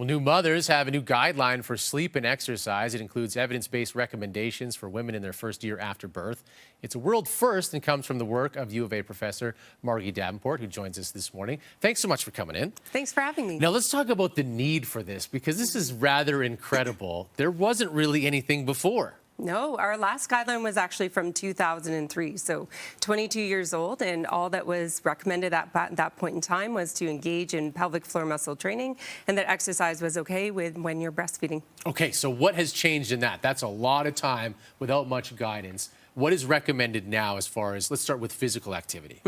Well, new mothers have a new guideline for sleep and exercise. It includes evidence-based recommendations for women in their first year after birth. It's a world first and comes from the work of U of A professor Margie Davenport, who joins us this morning. Thanks so much for coming in. Thanks for having me. Now, let's talk about the need for this, because this is rather incredible. There wasn't really anything before. No, our last guideline was actually from 2003, so 22 years old, and all that was recommended at that point in time was to engage in pelvic floor muscle training, and that exercise was okay when you're breastfeeding. Okay, so what has changed in that? That's a lot of time without much guidance. What is recommended now as far as, let's start with physical activity?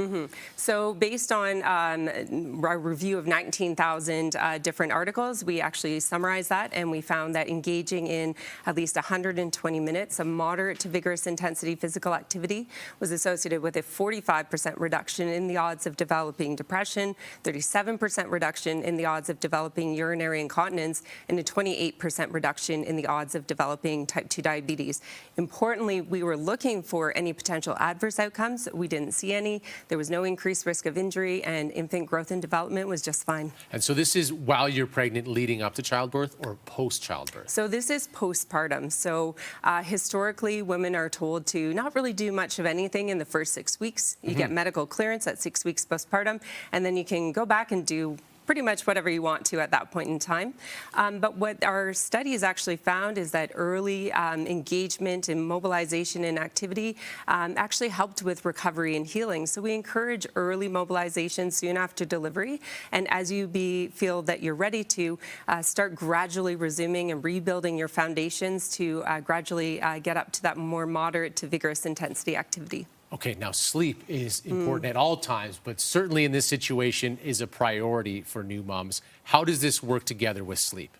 So based on our review of 19,000 different articles, we actually summarized that, and we found that engaging in at least 120 minutes of moderate to vigorous intensity physical activity was associated with a 45% reduction in the odds of developing depression, 37% reduction in the odds of developing urinary incontinence, and a 28% reduction in the odds of developing type 2 diabetes. Importantly, we were looking for any potential adverse outcomes. We didn't see any. There was no increased risk of injury, and infant growth and development was just fine. And so this is while you're pregnant leading up to childbirth or post-childbirth? So this is postpartum. So historically, women are told to not really do much of anything in the first 6 weeks. You get medical clearance at 6 weeks postpartum, and then you can go back and do pretty much whatever you want to at that point in time. But what our studies actually found is that early engagement and mobilization and activity actually helped with recovery and healing. So we encourage early mobilization soon after delivery. And as you feel that you're ready to start gradually resuming and rebuilding your foundations to gradually get up to that more moderate to vigorous intensity activity. Okay, now sleep is important at all times, but certainly in this situation is a priority for new moms. How does this work together with sleep?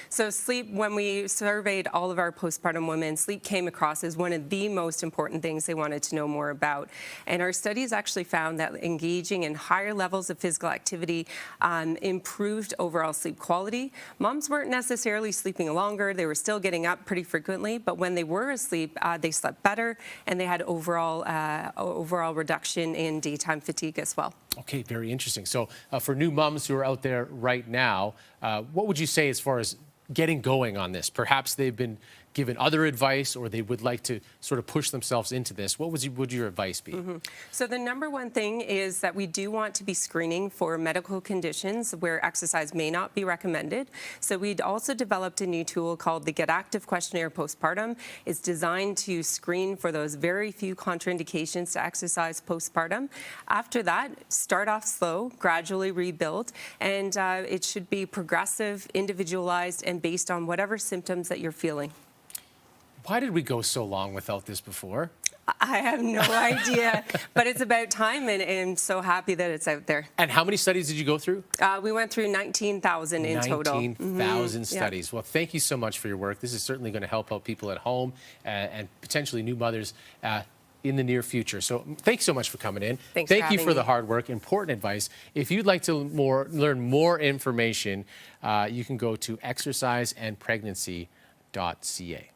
So sleep, when we surveyed all of our postpartum women, sleep came across as one of the most important things they wanted to know more about. And our studies actually found that engaging in higher levels of physical activity improved overall sleep quality. Moms weren't necessarily sleeping longer. They were still getting up pretty frequently, but when they were asleep, they slept better, and they had overall reduction in daytime fatigue as well. Okay, very interesting. So for new moms who are out there right now, what would you say as far as getting going on this? Perhaps they've been given other advice, or they would like to sort of push themselves into this. What would your advice be? So the number one thing is that we do want to be screening for medical conditions where exercise may not be recommended. So we'd also developed a new tool called the Get Active Questionnaire Postpartum. It's designed to screen for those very few contraindications to exercise postpartum. After that, start off slow, gradually rebuild, and it should be progressive, individualized, and based on whatever symptoms that you're feeling. Why did we go so long without this before? I have no idea, but it's about time, and I'm so happy that it's out there. And how many studies did you go through? We went through 19,000 in total. 19,000 studies. Well, thank you so much for your work. This is certainly going to help out people at home and potentially new mothers in the near future. So thanks so much for coming in. Thank you for the hard work, important advice. If you'd like to learn more information, you can go to exerciseandpregnancy.ca.